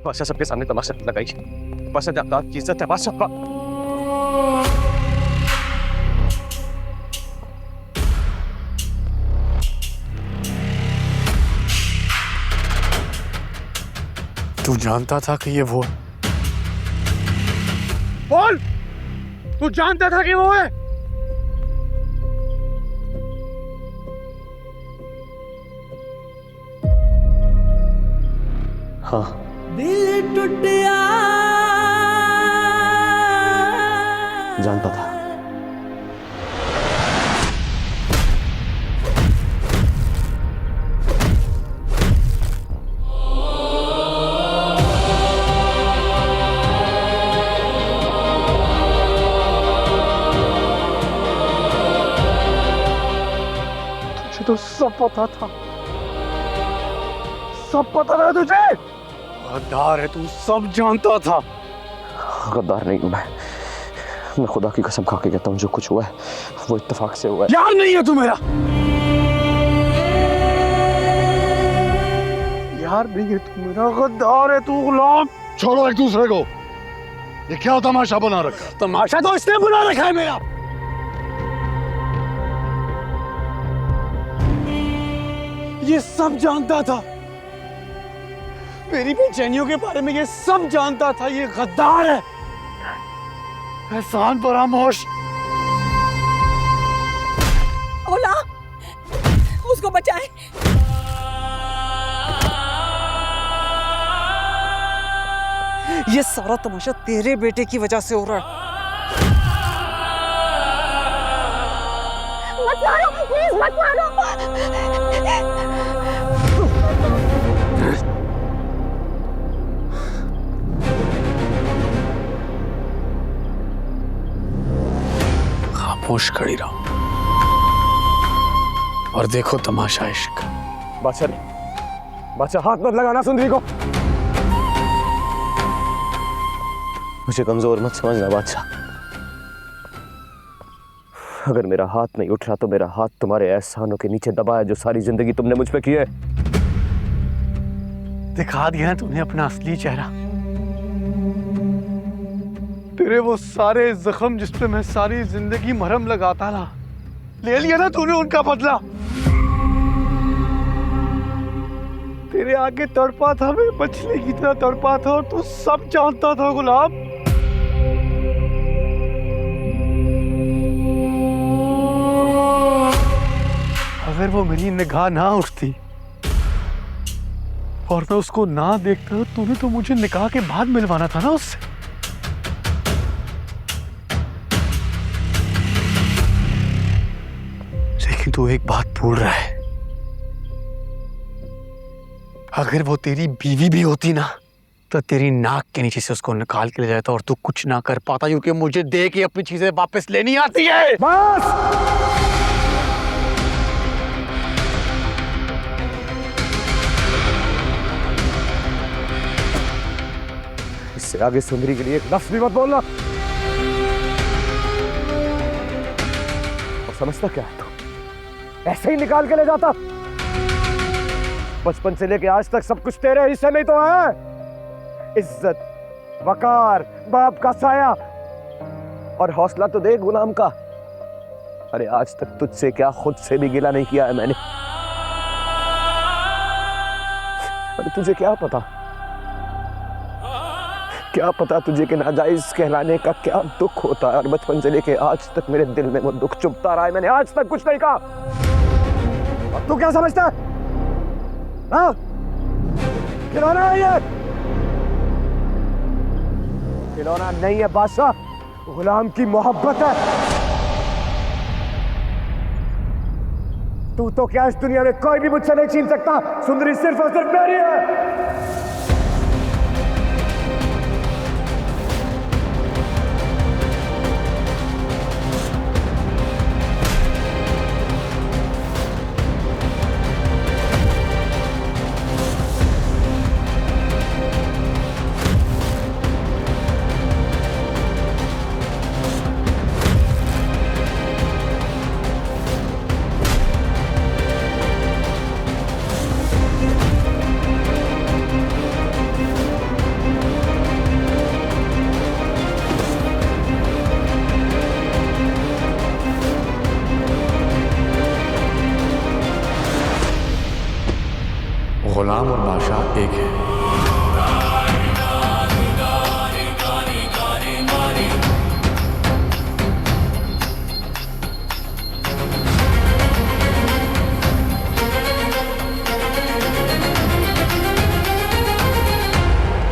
बादशाह सबके सामने तमाशा लगाई। बादशाह जागदाद की इज्जत है बादशाह। तू जानता था कि ये वो है? बोल, तू जानता था कि वो है? हाँ। दिल टूटिया जानता था। तुझे तो सब पता था, सब पता था तुझे। गद्दार है तू, सब जानता था। गद्दार नहीं हूं मैं खुदा की कसम खा के कहता हूं जो कुछ हुआ है वो इत्तेफाक से हुआ है। यार नहीं है तू मेरा, यार नहीं है तू मेरा, गद्दार है तू, गुलाम। छोड़ो एक दूसरे को, ये क्या तमाशा बना रखा? तमाशा तो इसने बना रखा है मेरा। ये सब जानता था, मेरी बेचैनियों के बारे में ये सब जानता था। ये गद्दार है। एहसान फरामोश। ओला, उसको बचाए। ये सारा तमाशा तेरे बेटे की वजह से हो रहा है। मत मारो, प्लीज मत मारो। खामोश खड़ी रहो और देखो तमाशा इश्क। बादशाह हाथ मत लगाना सुंदरी को। मुझे कमजोर मत समझना बादशाह। अगर मेरा हाथ नहीं उठ रहा तो मेरा हाथ तुम्हारे एहसानों के नीचे दबा है जो सारी जिंदगी तुमने मुझ पे की है। दिखा दिया ना तुमने अपना असली चेहरा। तेरे वो सारे जख्म जिस पे मैं सारी जिंदगी मरहम लगाता था, ले लिया ना तूने उनका बदला। तेरे आगे तड़पा था मैं, मछली की तरह तड़पा था, और तू सब जानता था गुलाम। अगर वो मेरी निगाह ना उठती और मैं उसको ना देखता, तूने तो मुझे निकाह के बाद मिलवाना था ना उससे। लेकिन तू एक बात भूल रहा है, अगर वो तेरी बीवी भी होती ना तो तेरी नाक के नीचे से उसको निकाल के ले जाता और तू कुछ ना कर पाता, क्योंकि मुझे दे के अपनी चीजें वापस लेनी आती है। बस इससे आगे सुंदरी के लिए एक लफ्ज भी मत बोलना। और समझता क्या है तू? ऐसे ही निकाल के ले जाता। बचपन से लेके आज तक सब कुछ तेरे हिस्से में ही तो है। इज्जत, वकार, बाप का साया और हौसला तो देख गुलाम का। अरे आज तक तुझसे क्या खुद से भी गिला नहीं किया है मैंने। अरे तुझे क्या पता, क्या पता तुझे कि नाजायज कहलाने का क्या दुख होता है। और बचपन से लेके आज तक मेरे दिल में वो दुख चुभता रहा है। मैंने आज तक कुछ नहीं कहा। और तू क्या समझता है? हाँ? खिलौना है ये, खिलौना नहीं है बादशाह, गुलाम की मोहब्बत है। तू तो क्या इस दुनिया में कोई भी मुझसे नहीं छीन सकता। सुंदरी सिर्फ और सिर्फ मेरी है। एक है।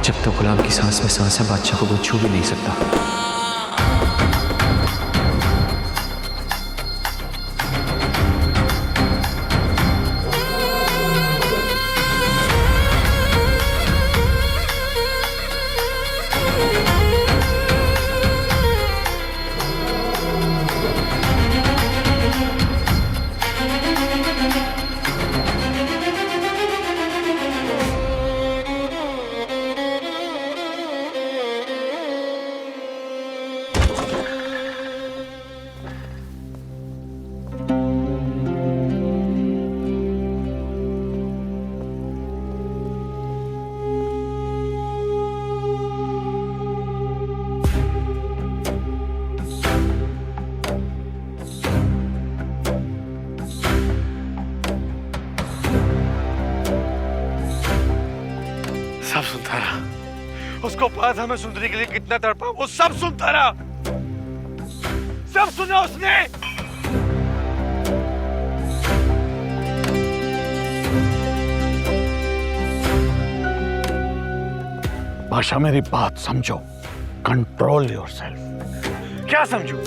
जब तक गुलाम की सांस में सांस है, बादशाह को वो छू भी नहीं सकता। सब सुनता रहा। उसको पता था मैं सुंदरी के लिए कितना तड़पा, वो सब सुनता रहा। सब सुना उसने। बादशाह मेरी बात समझो, कंट्रोल योरसेल्फ। क्या समझू?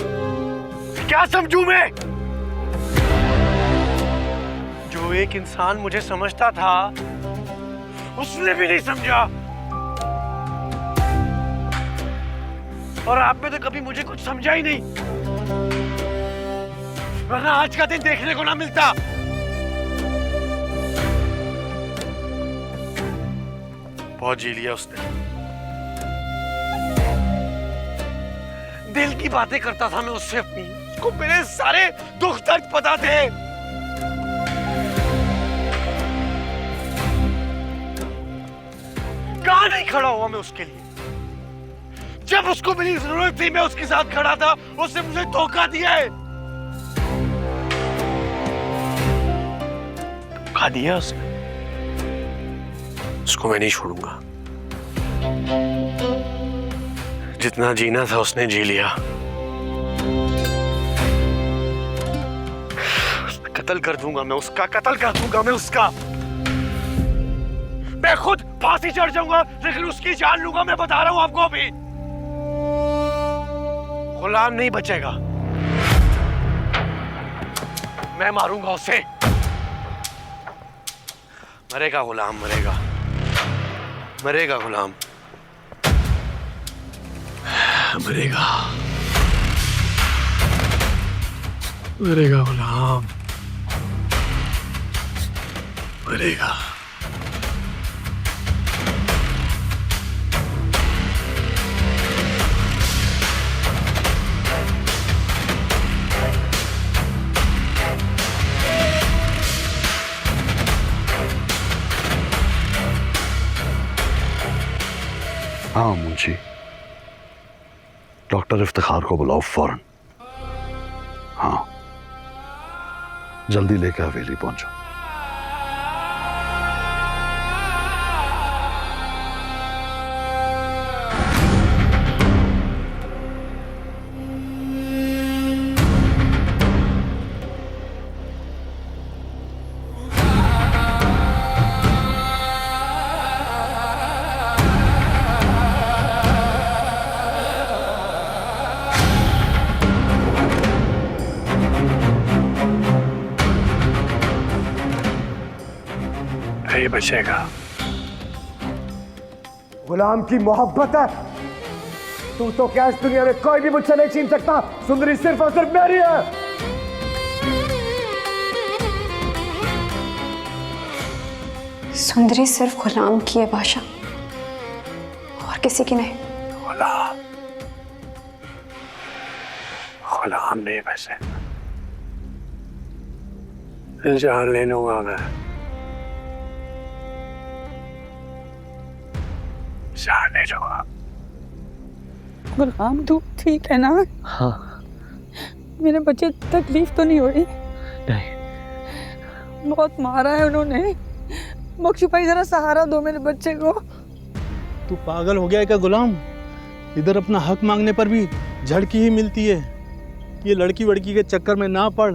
क्या समझू मैं? जो एक इंसान मुझे समझता था उसने भी नहीं समझा, और आप में तो कभी मुझे कुछ समझा ही नहीं, वरना आज का दिन देखने को ना मिलता। बहुत जी लिया उसने। दिल की बातें करता था मैं उससे अपनी, उसको मेरे सारे दुख दर्द पता थे। कहां नहीं खड़ा हुआ मैं उसके लिए? जब उसको मेरी जरूरत थी मैं उसके साथ खड़ा था, उसने मुझे धोखा दिया है। धोखा दिया उसने। उसको मैं नहीं छोड़ूंगा। जितना जीना था उसने जी लिया। कत्ल कर दूंगा मैं उसका, कत्ल कर दूंगा मैं उसका। मैं खुद फांसी चढ़ जाऊंगा, लेकिन उसकी जान लूंगा। मैं बता रहा हूं आपको अभी। गुलाम नहीं बचेगा। मैं मारूंगा उसे। मरेगा गुलाम, मरेगा, मरेगा गुलाम, मरेगा, मरेगा गुलाम, मरेगा। हाँ मुंशी, डॉक्टर इफ्तिखार को बुलाओ फौरन। हाँ, जल्दी लेकर हवेली पहुंचो। ये बचेगा। गुलाम की मोहब्बत है। तू तो क्या इस दुनिया में कोई भी मुझसे नहीं छीन सकता। सुंदरी सिर्फ और सिर्फ मेरी है। सुंदरी सिर्फ गुलाम की है बादशाह, और किसी की नहीं। गुलाम, गुलाम नहीं वैसे। जान ले लूंगा मैं, जान ले लूंगा। गुलाम तू ठीक है ना? हाँ। मेरे बच्चे तकलीफ तो नहीं हो रही? नहीं। बहुत मारा है उन्होंने, बख्शू भाई जरा सहारा दो मेरे बच्चे को। तू पागल हो गया है क्या गुलाम? इधर अपना हक मांगने पर भी झड़की ही मिलती है। ये लड़की वड़की के चक्कर में ना पड़,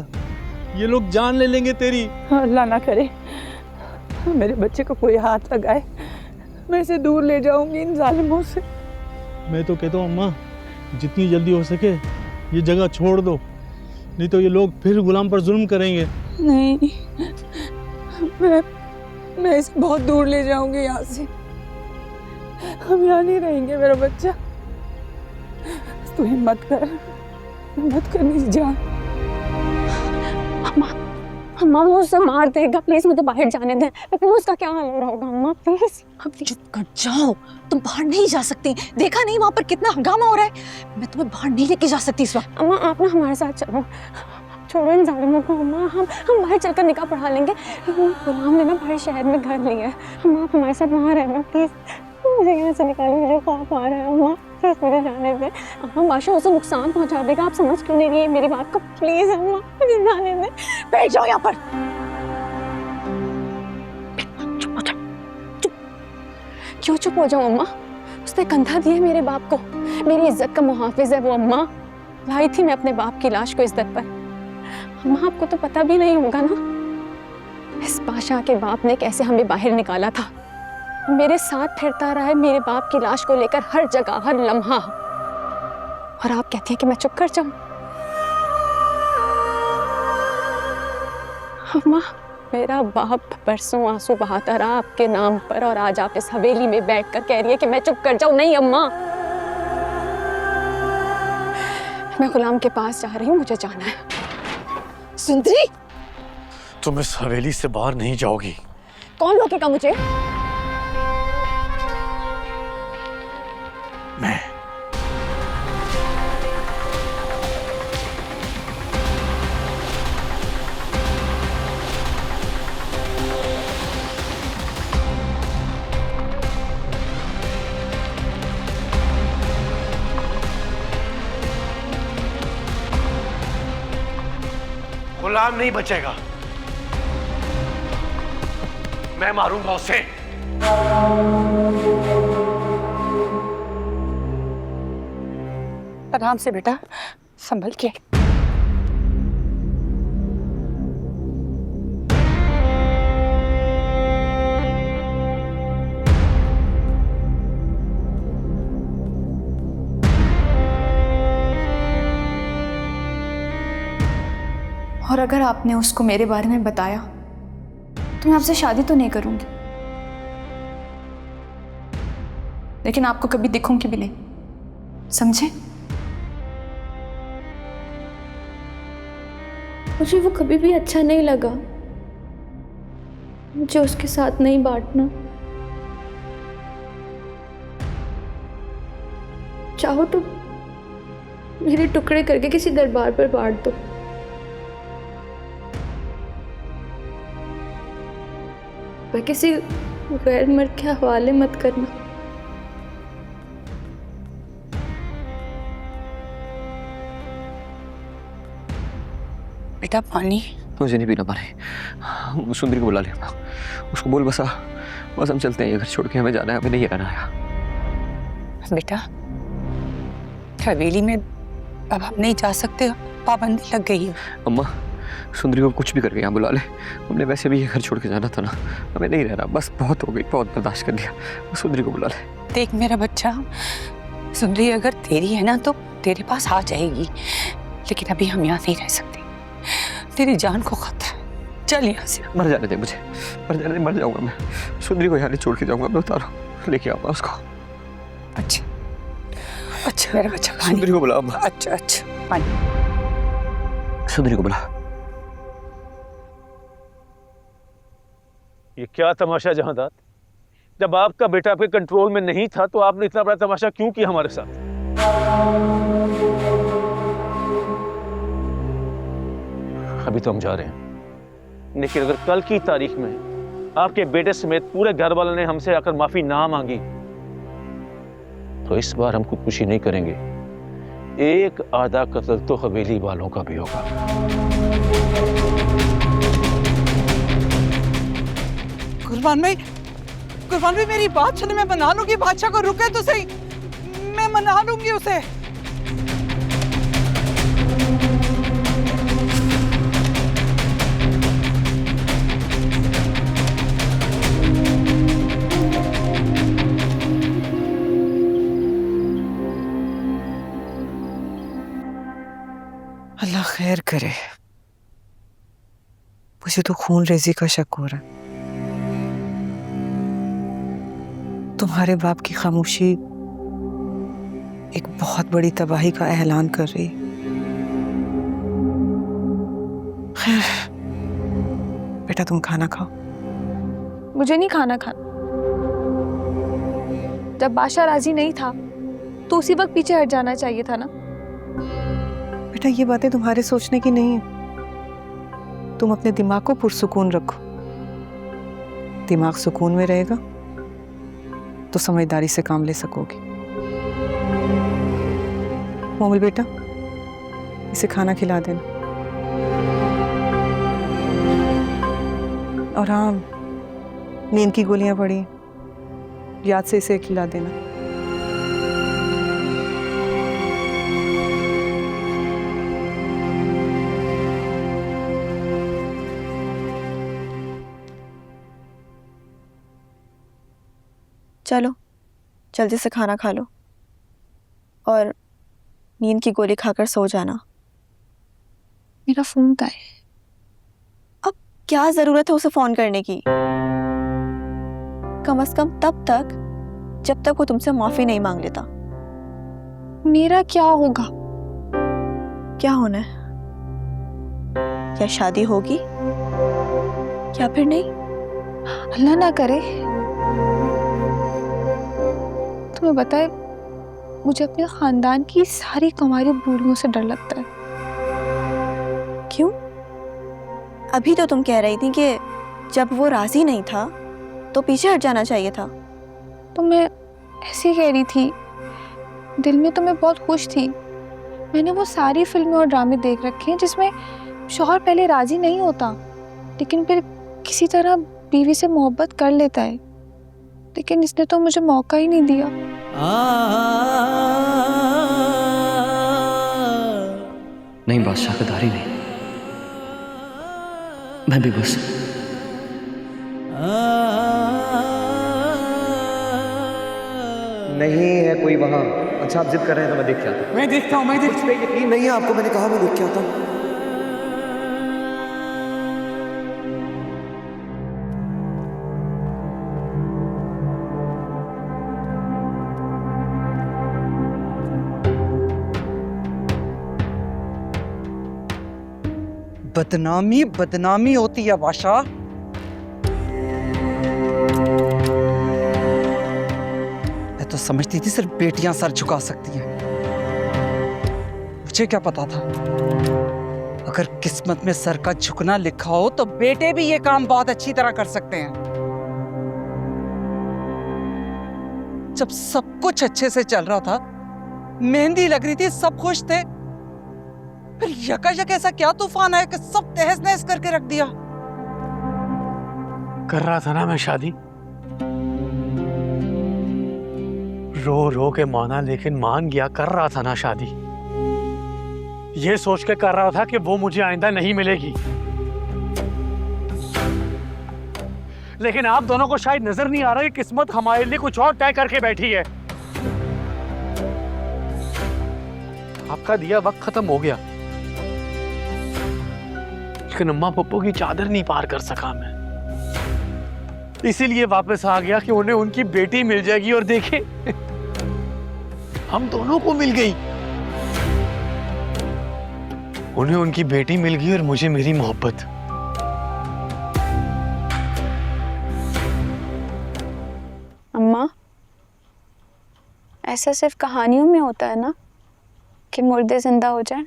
ये लोग जान ले लेंगे तेरी। अल्लाह ना करे मेरे बच्चे को कोई हाथ लगाए, मैं इसे दूर ले जाऊंगी इन जालिमों से। मैं तो कहता हूँ अम्मा, जितनी जल्दी हो सके ये जगह छोड़ दो, नहीं तो ये लोग फिर गुलाम पर जुल्म करेंगे। नहीं, मैं इसे बहुत दूर ले जाऊंगी यहाँ से। हम यहाँ नहीं रहेंगे मेरा बच्चा। तू हिम्मत कर मेरी जान। अम्मा वो उसे मार देगा, प्लीज मुझे बाहर जाने दें। लेकिन उसका क्या हाल हो रहा होगा अम्मा, प्लीज। चुप कर जाओ, तुम बाहर नहीं जा सकती। देखा नहीं वहाँ पर कितना हंगामा हो रहा है? मैं तुम्हें बाहर नहीं लेके जा सकती इस वक्त। अम्मा आप ना हमारे साथ चलो, छोड़ो इन जालिमों को अम्मा। हम बाहर चलकर निकाह पढ़ा लेंगे। गुलाम ने ना बड़े शहर में घर लिया है। अम्मा आप हमारे साथ वहाँ रहना प्लीज। मुझे यहाँ से निकालो, मुझे खौफ आ रहा है अम्मा, प्लीज मुझे जाने दें। अम्मा बादशाह उसे नुकसान पहुँचा देगा, आप समझ क्यों नहीं रही है मेरी बात को? प्लीज अम्मा मुझे जाने दें। बैठ जाओ यहाँ पर। चुप हो जाओ, चुप। क्यों चुप हो जाओ अम्मा? उसने कंधा दिया मेरे बाप को, मेरी इज्जत का मुहाफिज है वो अम्मा। लाई थी मैं अपने बाप की लाश को इज्जत पर। अम्मा आपको तो पता भी नहीं होगा ना, इस बादशाह के बाप ने कैसे हमें बाहर निकाला था। मेरे साथ फिरता रहा है मेरे बाप की लाश को लेकर हर जगह, हर लम्हा। और आप कहती हैं कि मैं चुप कर जाऊं? अम्मा मेरा बाप परसों आंसू बहाता रहा आपके नाम पर, और आज आप इस हवेली में बैठकर कह रही है कि मैं चुप कर जाऊं। नहीं अम्मा, मैं गुलाम के पास जा रही हूँ, मुझे जाना है। सुंदरी, तुम इस हवेली से बाहर नहीं जाओगी। कौन रोकेगा मुझे? मैं। गुलाम नहीं बचेगा, मैं मारूंगा उसे। आराम से बेटा, संभल के। और अगर आपने उसको मेरे बारे में बताया तो मैं आपसे शादी तो नहीं करूंगी, लेकिन आपको कभी दिखूंगी भी नहीं, समझे? मुझे वो कभी भी अच्छा नहीं लगा, मुझे उसके साथ नहीं बांटना। चाहो तो मेरे टुकड़े करके किसी दरबार पर बांट दो। पर किसी गैर मर्द के हवाले मत करना। बेटा पानी। मुझे नहीं पीना पानी। सुंदरी को बुला ले, उसको बोल बस हम चलते हैं, ये घर छोड़ के हमें जाना है, हमें नहीं रहना है। बेटा हवेली में अब हम नहीं जा सकते, पाबंदी लग गई है। अम्मा सुंदरी को कुछ भी करके यहाँ बुला ले, हमने वैसे भी ये घर छोड़ के जाना था ना, हमें नहीं रहना, बस बहुत हो गई, बहुत बर्दाश्त कर लिया। सुंदरी को बुला ले। देख मेरा बच्चा, सुंदरी अगर तेरी है ना तो तेरे पास आ जाएगी, लेकिन अभी हम यहाँ नहीं रह सकते, तेरी जान को खतरा है। चल यहाँ से। मर जाने दे मुझे, मर जाऊंगा मैं। सुंदरी को यहाँ नहीं छोड़ के जाऊंगा मैं, उतारो लेके आऊंगा उसको। अच्छा मेरा बच्चा पानी। सुंदरी को बुला। अच्छा पानी। सुंदरी को बुला। ये क्या तमाशा जहांदार, जब आपका बेटा आपके कंट्रोल में नहीं था तो आपने इतना बड़ा तमाशा क्यों किया हमारे साथ? अभी तो हम जा रहे हैं, लेकिन अगर कल की तारीख में आपके बेटे समेत पूरे घर वालों ने हमसे आकर माफी ना मांगी तो इस बार हम खुदकुशी नहीं करेंगे, एक आधा कत्ल तो हवेली वालों का भी होगा। कुर्बान भाई मेरी बात सुने, मैं मना लूंगी बादशाह को, रुके तो सही, मैं मना लूंगी उसे। अल्लाह खैर करे, मुझे तो खून रेजी का शक हो रहा है। तुम्हारे बाप की खामोशी एक बहुत बड़ी तबाही का ऐलान कर रही। खैर बेटा तुम खाना खाओ। मुझे नहीं खाना जब बादशाह राजी नहीं था तो उसी वक्त पीछे हट जाना चाहिए था ना। बेटा ये बातें तुम्हारे सोचने की नहीं है। तुम अपने दिमाग को पुरसुकून रखो। दिमाग सुकून में रहेगा तो समझदारी से काम ले सकोगे। मोमिल बेटा इसे खाना खिला देना। और हाँ, नींद की गोलियां पड़ी, याद से इसे खिला देना। चलो जल्दी से खाना खा लो और नींद की गोली खाकर सो जाना। मेरा फोन कहाँ है? अब क्या जरूरत है उसे फोन करने की? कम से कम तब तक जब तक वो तुमसे माफी नहीं मांग लेता। मेरा क्या होगा? क्या होना है? या शादी होगी या फिर नहीं। अल्लाह ना करे। तुम्हें बताए, मुझे अपने खानदान की सारी कुंवारी बूढ़ियों से डर लगता है। क्यों? अभी तो तुम कह रही थी कि जब वो राजी नहीं था तो पीछे हट जाना चाहिए था। तो मैं ऐसे ही कह रही थी, दिल में तो मैं बहुत खुश थी। मैंने वो सारी फिल्में और ड्रामे देख रखे हैं जिसमें शौहर पहले राजी नहीं होता लेकिन फिर किसी तरह बीवी से मोहब्बत कर लेता है। लेकिन इसने तो मुझे मौका ही नहीं दिया। नहीं बादशाह कदारी नहीं, मैं भी बस नहीं है कोई वहां। अच्छा आप जिद कर रहे हैं तो मैं देख के आता हूं। मैं देखता हूँ, कुछ पे यकीन नहीं है आपको, मैंने कहा मैं देख के आता हूं। बदनामी बदनामी होती है बादशाह। मैं तो समझती थी सिर्फ बेटियां सर झुका सकती हैं। मुझे क्या पता था अगर किस्मत में सर का झुकना लिखा हो तो बेटे भी ये काम बहुत अच्छी तरह कर सकते हैं। जब सब कुछ अच्छे से चल रहा था, मेहंदी लग रही थी, सब खुश थे, फिर यकायक ऐसा क्या तूफान आया कि सब तहस नहस करके रख दिया। कर रहा था ना मैं शादी, रो रो के माना लेकिन मान गया। कर रहा था ना शादी, ये सोच के कर रहा था कि वो मुझे आइंदा नहीं मिलेगी। लेकिन आप दोनों को शायद नजर नहीं आ रहा कि किस्मत हमारे लिए कुछ और तय करके बैठी है। आपका दिया वक्त खत्म हो गया, लेकिन अम्मा पप्पू की चादर नहीं पार कर सका मैं। इसीलिए वापस आ गया कि उन्हें उनकी बेटी मिल जाएगी। और देखे हम दोनों को मिल गई। उन्हें उनकी बेटी मिल गई और मुझे मेरी मोहब्बत। अम्मा, ऐसा सिर्फ कहानियों में होता है ना कि मुर्दे जिंदा हो जाए?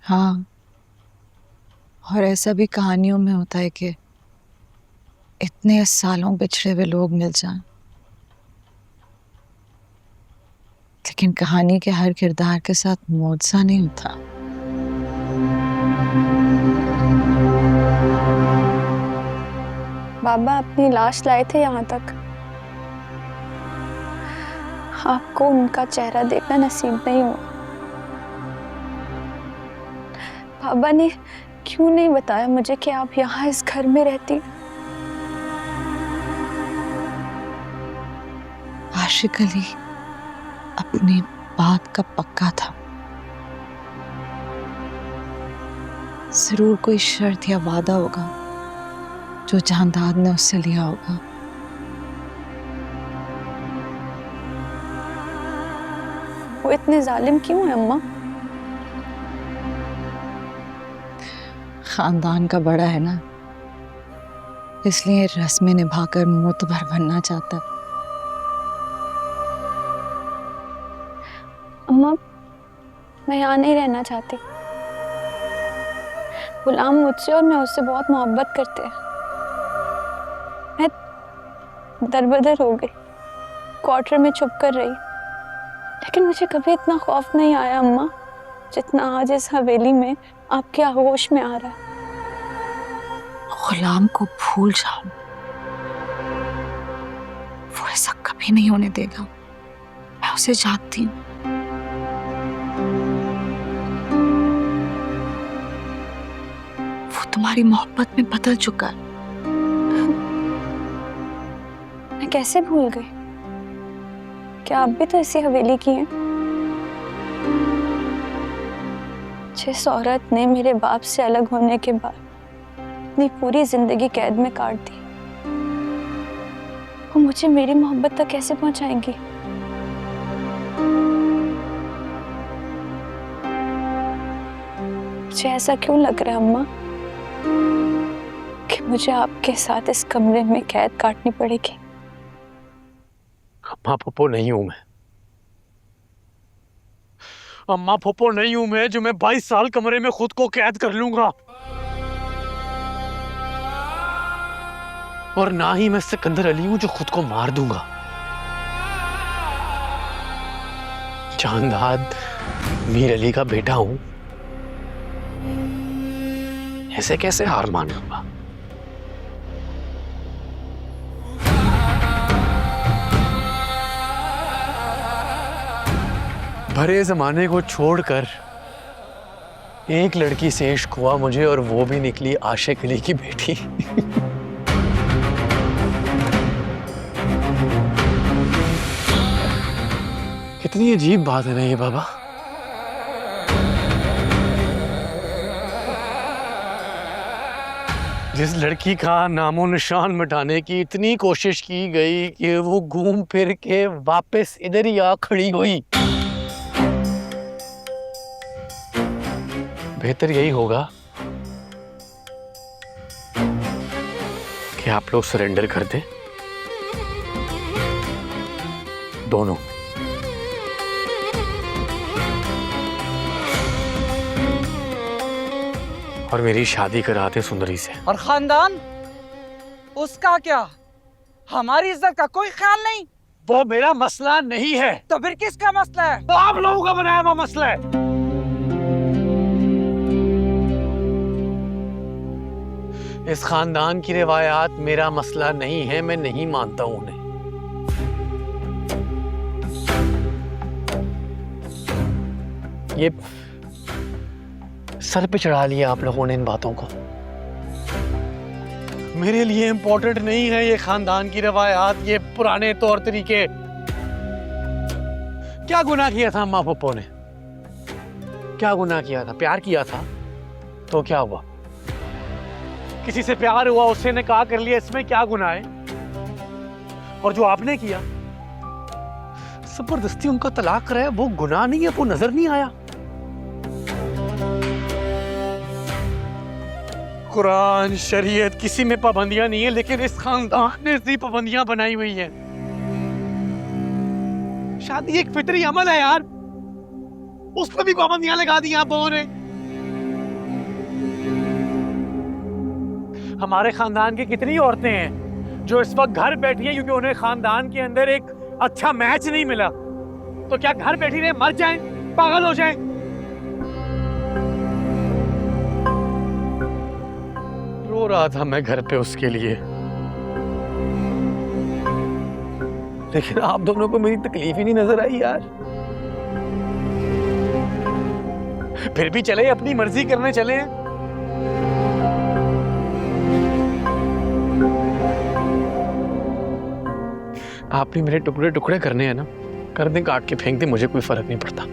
हाँ, और ऐसा भी कहानियों में होता है कि इतने सालों बिछड़े हुए लोग मिल जाएं। लेकिन कहानी के हर किरदार के साथ मौजज़ा नहीं होता। बाबा अपनी लाश लाए थे यहाँ तक। आपको उनका चेहरा देखना नसीब नहीं हुआ। बाबा ने क्यों नहीं बताया मुझे कि आप यहाँ इस घर में रहती? आशिक अली अपनी बात का पक्का था। जरूर कोई शर्त या वादा होगा जो जानदाद ने उससे लिया होगा। वो इतने जालिम क्यों है अम्मा? खानदान का बड़ा है ना, इसलिए रस्में निभाकर मोतबर बनना चाहता है। अम्मा, मैं यहाँ नहीं रहना चाहती। गुलाम मुझसे और मैं उससे बहुत मोहब्बत करते हैं। मैं दरबदर हो गई, क्वार्टर में छुप कर रही, लेकिन मुझे कभी इतना खौफ नहीं आया अम्मा जितना आज इस हवेली में आपके आगोश में आ रहा है। गुलाम को भूल जाओ, वो ऐसा कभी नहीं होने देगा। मैं उसे जानती हूँ। वो तुम्हारी मोहब्बत में बदल चुका है। मैं कैसे भूल गई? क्या आप भी तो इसी हवेली की हैं? जिस औरत ने मेरे बाप से अलग होने के बाद अपनी पूरी जिंदगी कैद में काट दी, वो मुझे मेरी मोहब्बत तक कैसे पहुंचाएंगी? मुझे ऐसा क्यों लग रहा है अम्मा कि मुझे आपके साथ इस कमरे में कैद काटनी पड़ेगी? अम्मा फुप्पो नहीं हूं मैं। अम्मा फुप्पो नहीं हूं मैं जो मैं 22 साल कमरे में खुद को कैद कर लूंगा। और ना ही मैं सिकंदर अली हूं जो खुद को मार दूंगा। चांदाद मीर अली का बेटा हूं, ऐसे कैसे हार मान लूंगा? भरे जमाने को छोड़कर एक लड़की से इश्क हुआ मुझे, और वो भी निकली आशिक अली की बेटी। कितनी अजीब बात है ना ये बाबा। जिस लड़की का नामो निशान मिटाने की इतनी कोशिश की गई कि वो घूम फिर के वापस इधर ही आ खड़ी हुई। बेहतर यही होगा कि आप लोग सरेंडर कर दें, दोनों। और मेरी शादी कराते सुंदरी से। और खानदान, उसका क्या? हमारी इज्जत का कोई ख्याल नहीं? वो मेरा मसला नहीं है। तो फिर किसका मसला है? तो आप लोगों का बनाया हुआ मसला है। इस खानदान की रिवायात मेरा मसला नहीं है, मैं नहीं मानता हूं उन्हें। ये सर पे चढ़ा लिया आप लोगों ने इन बातों को। मेरे लिए इंपॉर्टेंट नहीं है ये खानदान की रवायात, ये पुराने तौर तरीके। क्या गुनाह किया था अम्मा पप्पो ने? क्या गुनाह किया था? प्यार किया था तो क्या हुआ? किसी से प्यार हुआ, उससे निकाह कर लिया, इसमें क्या गुनाह है? और जो आपने किया, जबरदस्ती उनका तलाक कराया, वो गुनाह नहीं है? वो नजर नहीं आया? कुरान शरीयत किसी में पाबंदियां नहीं है, लेकिन इस खानदान ने इतनी पाबंदियां बनाई हुई हैं। शादी एक फितरी अमल है यार, उस पर भी पाबंदियां लगा दी आप लोगों ने। हमारे खानदान की कितनी औरतें हैं जो इस वक्त घर बैठी हैं क्योंकि उन्हें खानदान के अंदर एक अच्छा मैच नहीं मिला। तो क्या घर बैठी रहे, मर जाएं, पागल हो जाएं? रो रहा था मैं घर पे उसके लिए, लेकिन आप दोनों को मेरी तकलीफ ही नहीं नजर आई यार। फिर भी चले, अपनी मर्जी करने चले। आपने मेरे टुकड़े टुकड़े करने हैं ना, कर दें, काट के फेंक दें, मुझे कोई फर्क नहीं पड़ता।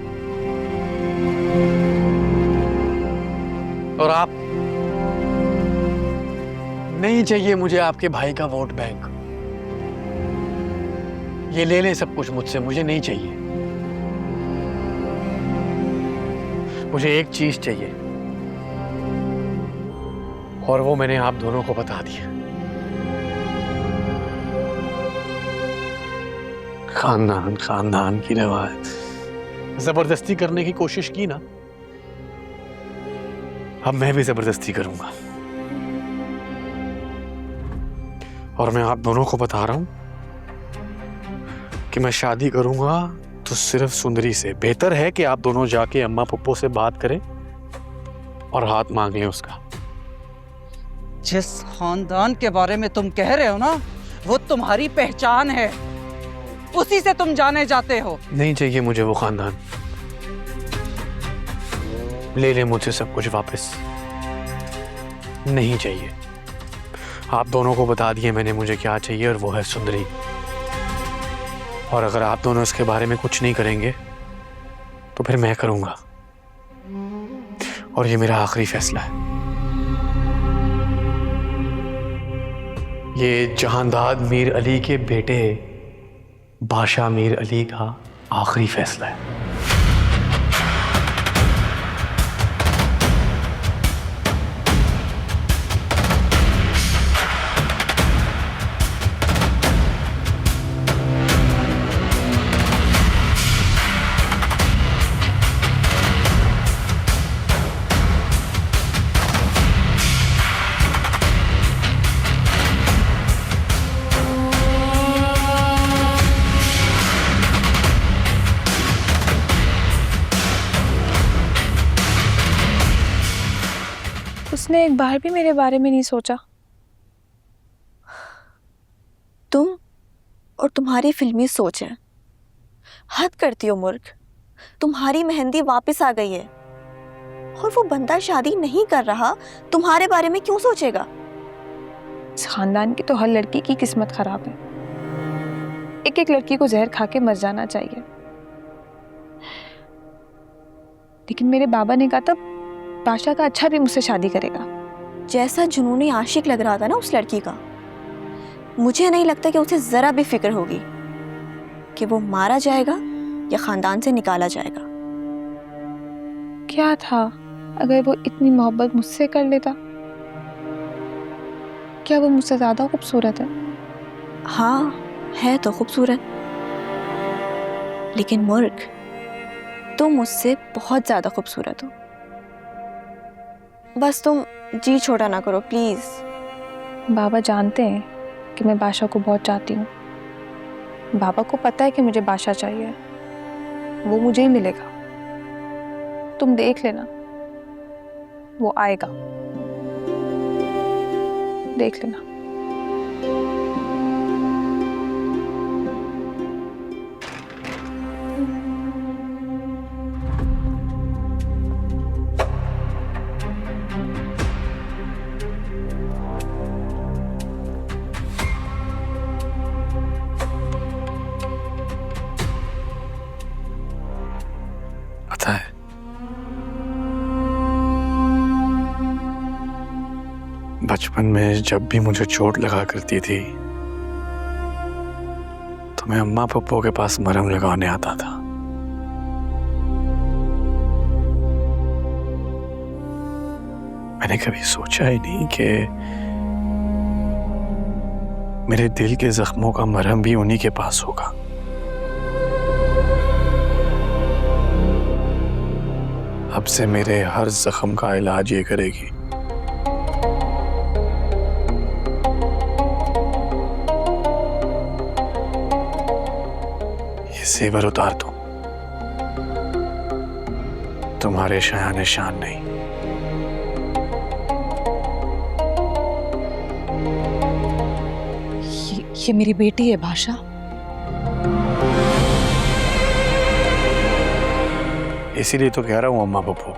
और आप, नहीं चाहिए मुझे आपके भाई का वोट बैंक। ये ले ले सब कुछ मुझसे, मुझे नहीं चाहिए। मुझे एक चीज चाहिए और वो मैंने आप दोनों को बता दिया। खानदान खानदान की रवायत। जबरदस्ती करने की कोशिश की ना, अब मैं भी जबरदस्ती करूंगा। और मैं आप दोनों को बता रहा हूं कि मैं शादी करूंगा तो सिर्फ सुंदरी से। बेहतर है कि आप दोनों जाके अम्मा पप्पो से बात करें और हाथ मांग लें उसका। जिस खानदान के बारे में तुम कह रहे हो ना, वो तुम्हारी पहचान है, उसी से तुम जाने जाते हो। नहीं चाहिए मुझे वो खानदान, ले ले मुझसे सब कुछ वापस। नहीं चाहिए। आप दोनों को बता दिए मैंने मुझे क्या चाहिए, और वो है सुंदरी। और अगर आप दोनों इसके बारे में कुछ नहीं करेंगे तो फिर मैं करूंगा, और ये मेरा आखिरी फैसला है। ये जहांदाद मीर अली के बेटे बादशाह मीर अली का आखिरी फैसला है। उसने एक बार भी मेरे बारे में नहीं सोचा। तुम और तुम्हारी फिल्मी सोच है। हद करती हो मूर्ख। तुम्हारी मेहंदी वापस आ गई है, और वो बंदा शादी नहीं कर रहा, तुम्हारे बारे में क्यों सोचेगा? इस खानदान की तो हर लड़की की किस्मत खराब है। एक एक लड़की को जहर खा के मर जाना चाहिए। लेकिन मेरे बाबा ने कहा था बादशाह का अच्छा भी मुझसे शादी करेगा। जैसा जुनूनी आशिक लग रहा था ना उस लड़की का, मुझे नहीं लगता कि उसे जरा भी फिक्र होगी कि वो मारा जाएगा या खानदान से निकाला जाएगा। क्या था अगर वो इतनी मोहब्बत मुझसे कर लेता? क्या वो मुझसे ज्यादा खूबसूरत है? हाँ, है तो खूबसूरत, लेकिन मूर्ख, तुम मुझसे बहुत ज्यादा खूबसूरत हो। बस तुम जी छोटा ना करो प्लीज। बाबा जानते हैं कि मैं बादशाह को बहुत चाहती हूँ। बाबा को पता है कि मुझे बादशाह चाहिए, वो मुझे ही मिलेगा। तुम देख लेना, वो आएगा, देख लेना। पता है, बचपन में जब भी मुझे चोट लगा करती थी तो मैं अम्मा पप्पो के पास मरहम लगाने आता था। मैंने कभी सोचा ही नहीं कि मेरे दिल के जख्मों का मरहम भी उन्हीं के पास होगा। अब से मेरे हर जख्म का इलाज ये करेगी। ये जेवर उतार दो, तुम्हारे शान शान नहीं। ये मेरी बेटी है बादशाह। इसीलिए तो कह रहा हूँ अम्मा पप्पू,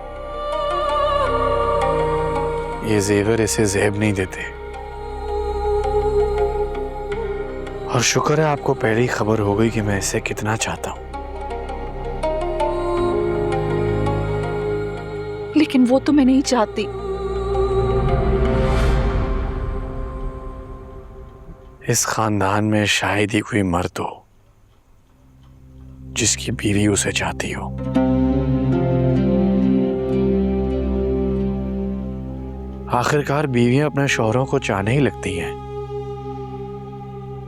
ये जेवर इसे ज़ेब नहीं देते। और शुक्र है आपको पहले ही खबर हो गई कि मैं इसे कितना चाहता हूँ। लेकिन वो तो मैं नहीं चाहती। इस खानदान में शायद ही कोई मर्द हो जिसकी बीवी उसे चाहती हो। आखिरकार बीवियां अपने शौहरों को चाहने ही लगती हैं।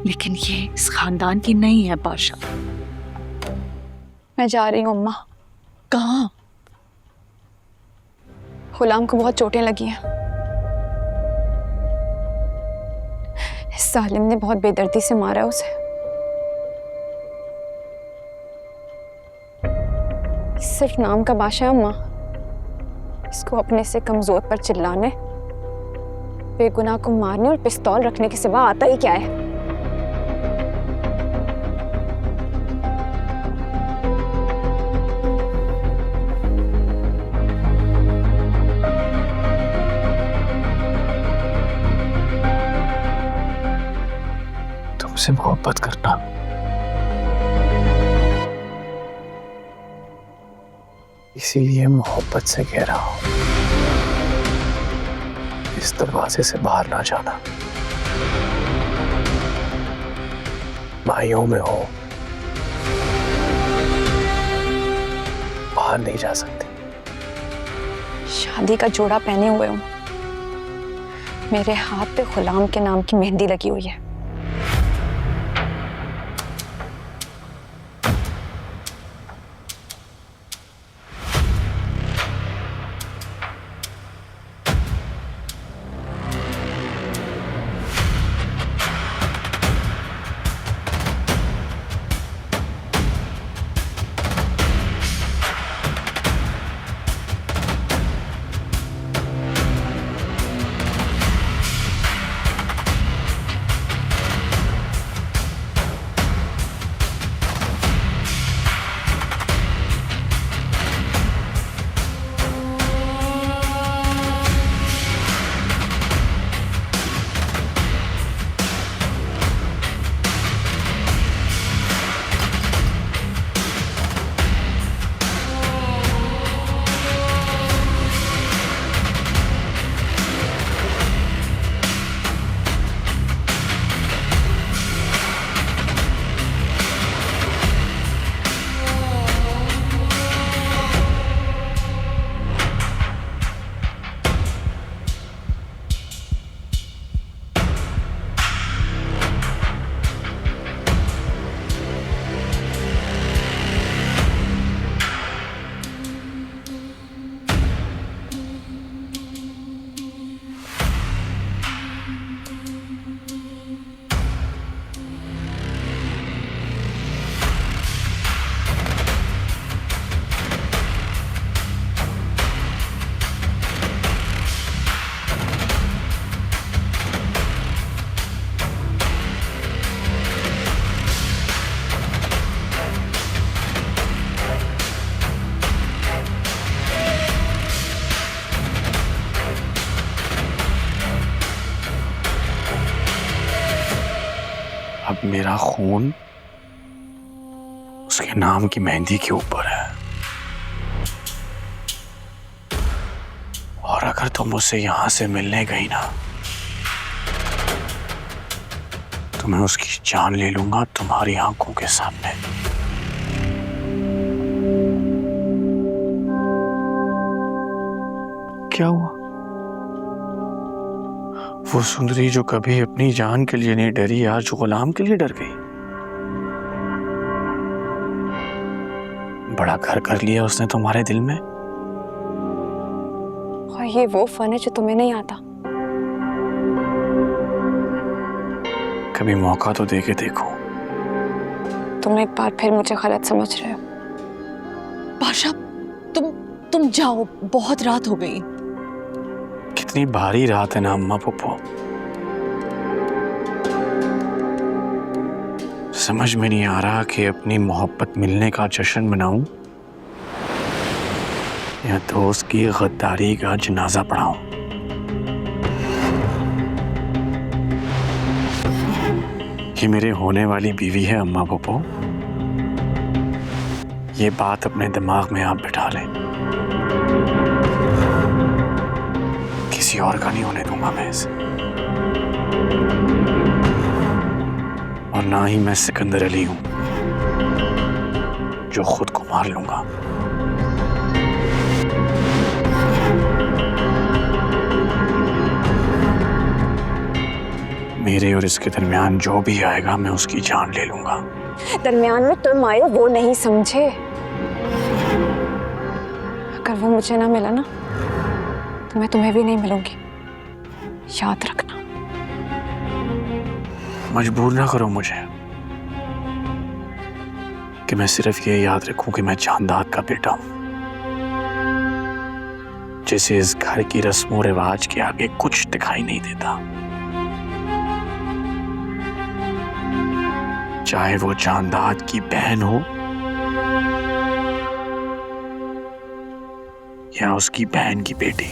लेकिन ये इस खानदान की नहीं है पाशा। मैं जा रही हूँ अम्मा। कहाँ? गुलाम को बहुत चोटें लगी हैं। इस सालिम ने बहुत बेदर्दी से मारा उसे। सिर्फ नाम का बादशाह है अम्मा। इसको अपने से कमजोर पर चिल्लाने, बेगुनाह को मारने और पिस्तौल रखने के सिवा आता ही क्या है? तुमसे मोहब्बत करना इसीलिए मोहब्बत से कह रहा हूं, इस दरवाजे से बाहर ना जाना। मायूं में हो, बाहर नहीं जा सकती। शादी का जोड़ा पहने हुए हूँ। मेरे हाथ पे गुलाम के नाम की मेहंदी लगी हुई है। अब मेरा खून उसके नाम की मेहंदी के ऊपर है, और अगर तुम मुझसे यहां से मिलने गई ना, तो मैं उसकी जान ले लूंगा तुम्हारी आंखों के सामने। क्या हुआ? वो सुंदरी जो कभी अपनी जान के लिए नहीं डरी, आज गुलाम के लिए डर गई। बड़ा घर कर लिया उसने तुम्हारे दिल में। और ये वो फन है जो तुम्हें नहीं आता। कभी मौका तो दे के देखो। तुम एक बार फिर मुझे गलत समझ रहे हो। पाशा, तुम जाओ, बहुत रात हो गई। कितनी भारी रात है ना अम्मा पप्पू। समझ में नहीं आ रहा कि अपनी मोहब्बत मिलने का जश्न मनाऊं या दोस्त की गद्दारी का जनाजा पढ़ाऊं। ये मेरे होने वाली बीवी है अम्मा पोपो। ये बात अपने दिमाग में आप बिठा लें। किसी और का नहीं होने दूंगा मैं इसे। और ना ही मैं सिकंदर अली हूं जो खुद को मार लूंगा। मेरे और इसके दरमियान जो भी आएगा मैं उसकी जान ले लूंगा। दरमियान में तुम आए वो नहीं समझे। अगर वो मुझे ना मिला ना तो मैं तुम्हें भी नहीं मिलूंगी, याद रखना। मजबूर ना करो मुझे कि मैं सिर्फ ये याद रखूं कि मैं चांदाद का बेटा हूं, जिसे इस घर की रस्मों रिवाज के आगे कुछ दिखाई नहीं देता। चाहे वो चांदाद की बहन हो या उसकी बहन की बेटी।